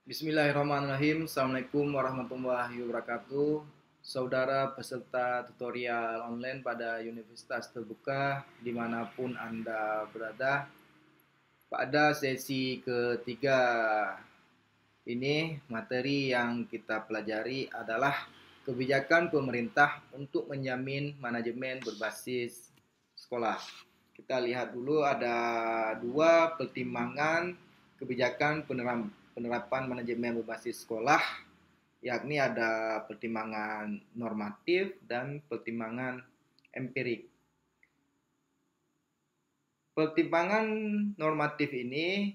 Bismillahirrahmanirrahim. Assalamualaikum warahmatullahi wabarakatuh. Saudara peserta tutorial online pada Universitas Terbuka dimanapun Anda berada. Pada sesi ketiga ini, materi yang kita pelajari adalah kebijakan pemerintah untuk menjamin manajemen berbasis sekolah. Kita lihat dulu ada dua pertimbangan kebijakan penerapan manajemen berbasis sekolah, yakni ada pertimbangan normatif dan pertimbangan empirik. Pertimbangan normatif ini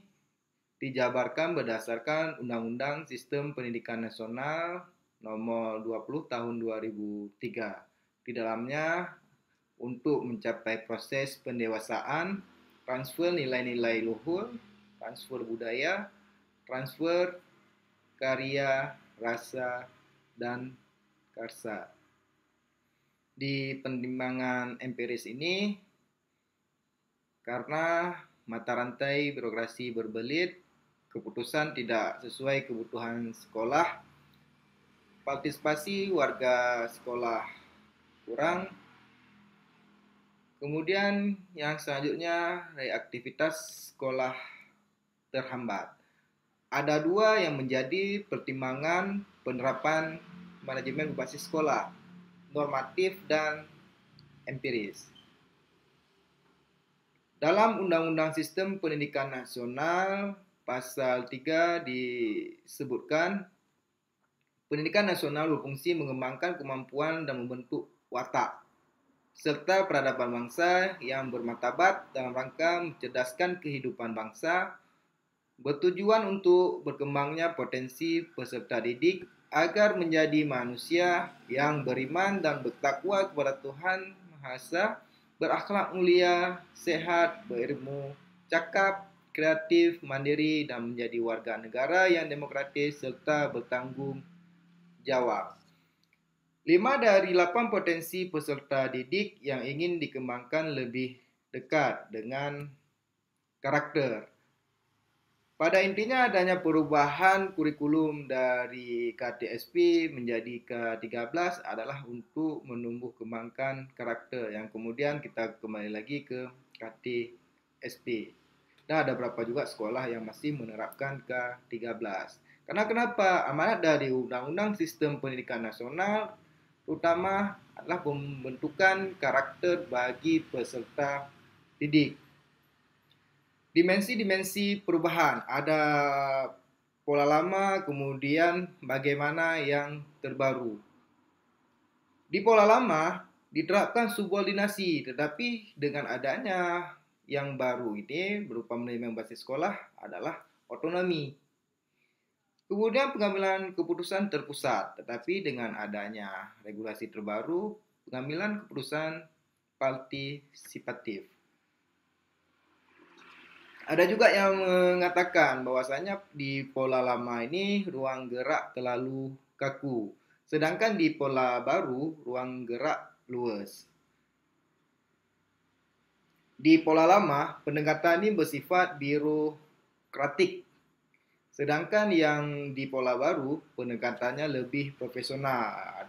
dijabarkan berdasarkan Undang-Undang Sistem Pendidikan Nasional Nomor 20 Tahun 2003. Di dalamnya untuk mencapai proses pendewasaan, transfer nilai-nilai luhur, transfer budaya, transfer karya, rasa, dan karsa. Di pertimbangan empiris ini, karena mata rantai birokrasi berbelit, keputusan tidak sesuai kebutuhan sekolah, partisipasi warga sekolah kurang, kemudian yang selanjutnya aktivitas sekolah terhambat. Ada dua yang menjadi pertimbangan penerapan manajemen berbasis sekolah, normatif dan empiris. Dalam Undang-Undang Sistem Pendidikan Nasional, Pasal 3 disebutkan, pendidikan nasional berfungsi mengembangkan kemampuan dan membentuk watak, serta peradaban bangsa yang bermartabat dalam rangka mencerdaskan kehidupan bangsa, bertujuan untuk berkembangnya potensi peserta didik agar menjadi manusia yang beriman dan bertakwa kepada Tuhan Maha Esa, berakhlak mulia, sehat, berilmu, cakap, kreatif, mandiri, dan menjadi warga negara yang demokratis serta bertanggung jawab. 5 dari 8 potensi peserta didik yang ingin dikembangkan lebih dekat dengan karakter. Pada intinya adanya perubahan kurikulum dari KTSP menjadi K13 adalah untuk menumbuh kembangkan karakter yang kemudian kita kembali lagi ke KTSP. Dan ada beberapa juga sekolah yang masih menerapkan K13. Karena kenapa? Amanat dari Undang-Undang Sistem Pendidikan Nasional terutama adalah pembentukan karakter bagi peserta didik. Dimensi-dimensi perubahan, ada pola lama, kemudian bagaimana yang terbaru. Di pola lama diterapkan subordinasi, tetapi dengan adanya yang baru ini berupa manajemen berbasis sekolah adalah otonomi. Kemudian pengambilan keputusan terpusat, tetapi dengan adanya regulasi terbaru, pengambilan keputusan partisipatif. Ada juga yang mengatakan bahwasanya di pola lama ini ruang gerak terlalu kaku, sedangkan di pola baru ruang gerak luas. Di pola lama, pendekatan ini bersifat birokratik, sedangkan yang di pola baru pendekatannya lebih profesional.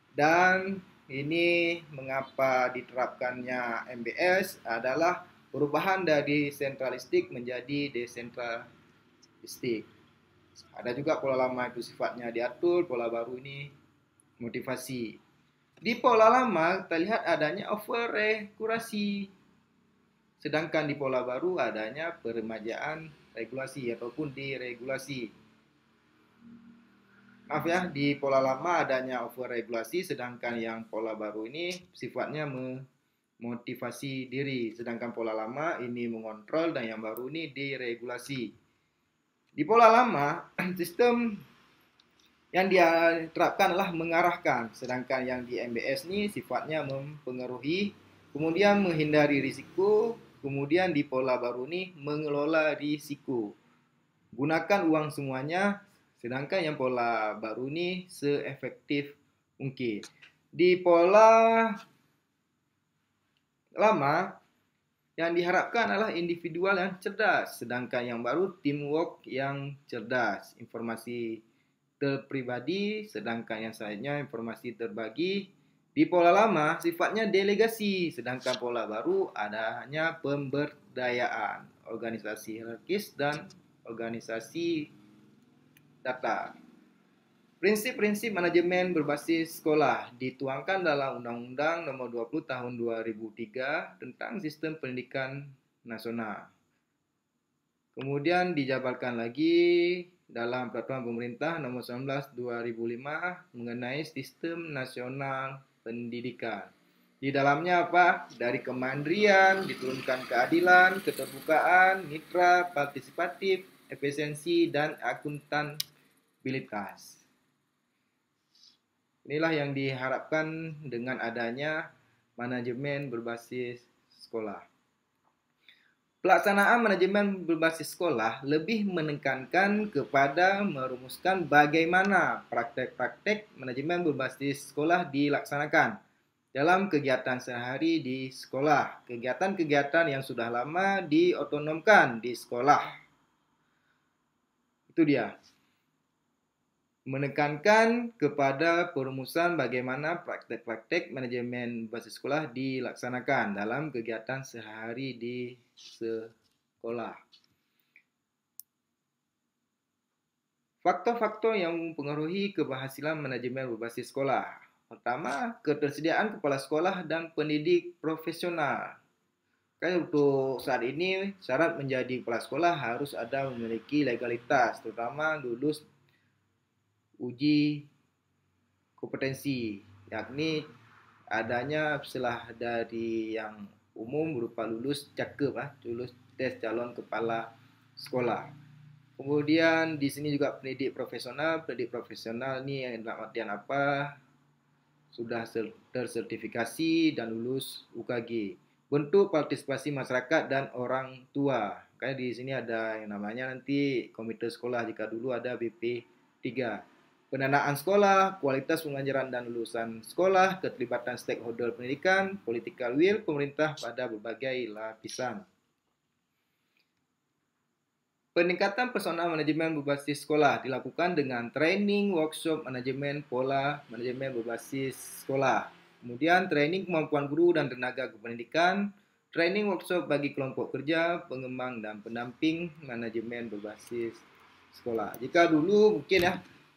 Dan ini mengapa diterapkannya MBS adalah perubahan dari sentralistik menjadi desentralistik. Ada juga pola lama itu sifatnya diatur, pola baru ini motivasi. Di pola lama kita lihat adanya overregulasi, sedangkan di pola baru adanya peremajaan regulasi ataupun diregulasi. Maaf ya, di pola lama adanya overregulasi, sedangkan yang pola baru ini sifatnya motivasi diri, sedangkan pola lama ini mengontrol dan yang baru ini diregulasi. Di pola lama, sistem yang dia terapkan adalah mengarahkan, sedangkan yang di MBS ini sifatnya mempengaruhi, kemudian menghindari risiko, kemudian di pola baru ini mengelola risiko. Gunakan uang semuanya, sedangkan yang pola baru ini seefektif mungkin. Di pola lama Yang diharapkan adalah individual yang cerdas, sedangkan yang baru teamwork yang cerdas. Informasi terpribadi, sedangkan yang selanjutnya informasi terbagi. Di pola lama sifatnya delegasi, sedangkan pola baru adanya pemberdayaan, organisasi hierarkis dan organisasi data. Prinsip-prinsip manajemen berbasis sekolah dituangkan dalam Undang-Undang Nomor 20 Tahun 2003 tentang Sistem Pendidikan Nasional. Kemudian dijabarkan lagi dalam Peraturan Pemerintah Nomor 19 2005 mengenai Sistem Nasional Pendidikan. Di dalamnya apa? Dari kemandirian, diturunkan keadilan, keterbukaan, mitra, partisipatif, efisiensi, dan akuntabilitas. Inilah yang diharapkan dengan adanya manajemen berbasis sekolah. Pelaksanaan manajemen berbasis sekolah lebih menekankan kepada merumuskan bagaimana praktek-praktek manajemen berbasis sekolah dilaksanakan dalam kegiatan sehari di sekolah, kegiatan-kegiatan yang sudah lama diotonomkan di sekolah. Itu dia. Menekankan kepada perumusan bagaimana praktek-praktek manajemen berbasis sekolah dilaksanakan dalam kegiatan sehari di sekolah. Faktor-faktor yang mempengaruhi keberhasilan manajemen berbasis sekolah. Pertama, ketersediaan kepala sekolah dan pendidik profesional. Kan untuk saat ini syarat menjadi kepala sekolah harus ada memiliki legalitas, terutama lulus uji kompetensi, yakni adanya setelah dari yang umum berupa lulus CAKEP, lulus tes calon kepala sekolah. Kemudian di sini juga pendidik profesional. Pendidik profesional ini yang dalam artian apa? Sudah tersertifikasi dan lulus UKG. Bentuk partisipasi masyarakat dan orang tua. Karena di sini ada yang namanya nanti komite sekolah, jika dulu ada BP 3. Pendanaan sekolah, kualitas pengajaran dan lulusan sekolah, keterlibatan stakeholder pendidikan, political will pemerintah pada berbagai lapisan. Peningkatan personal manajemen berbasis sekolah dilakukan dengan training workshop manajemen pola manajemen berbasis sekolah. Kemudian training kemampuan guru dan tenaga kependidikan, training workshop bagi kelompok kerja, pengembang dan pendamping manajemen berbasis sekolah. Jika dulu mungkin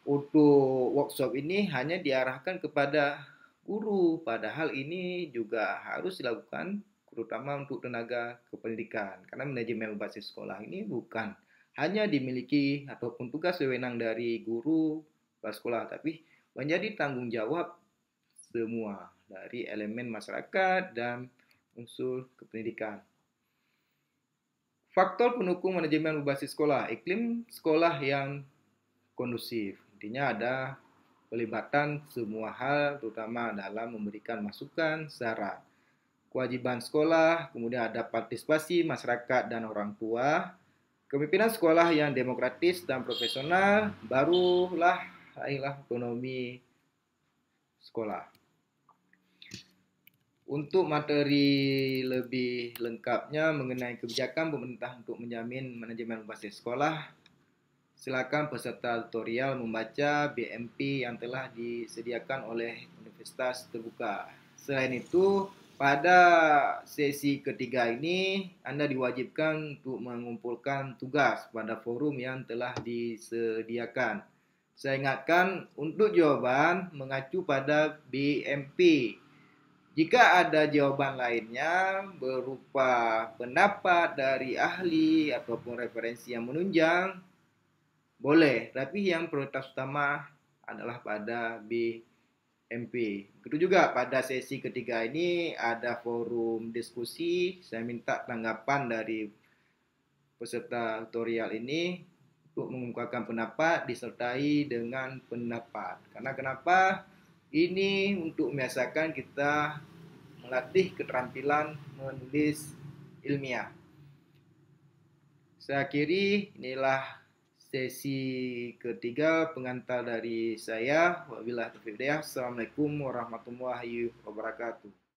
untuk workshop ini hanya diarahkan kepada guru, padahal ini juga harus dilakukan terutama untuk tenaga kependidikan. Karena manajemen berbasis sekolah ini bukan hanya dimiliki ataupun tugas wewenang dari guru kepala sekolah, tapi menjadi tanggung jawab semua dari elemen masyarakat dan unsur kependidikan. Faktor pendukung manajemen berbasis sekolah, iklim sekolah yang kondusif. Intinya ada pelibatan semua hal, terutama dalam memberikan masukan, saran. Kewajiban sekolah, kemudian ada partisipasi masyarakat dan orang tua, kepemimpinan sekolah yang demokratis dan profesional, barulah otonomi sekolah. Untuk materi lebih lengkapnya mengenai kebijakan pemerintah untuk menjamin manajemen berbasis sekolah, silakan peserta tutorial membaca BMP yang telah disediakan oleh Universitas Terbuka. Selain itu, pada sesi ketiga ini, Anda diwajibkan untuk mengumpulkan tugas pada forum yang telah disediakan. Saya ingatkan untuk jawaban mengacu pada BMP. Jika ada jawaban lainnya berupa pendapat dari ahli ataupun referensi yang menunjang, boleh, tapi yang prioritas utama adalah pada BMP. Begitu juga pada sesi ketiga ini ada forum diskusi. Saya minta tanggapan dari peserta tutorial ini untuk mengungkapkan pendapat disertai dengan pendapat. Karena kenapa? Ini untuk membiasakan kita melatih keterampilan menulis ilmiah. Saya akhiri, inilah sesi ketiga pengantar dari saya. Wabillahi taufiq hidayah. Assalamualaikum warahmatullahi wabarakatuh.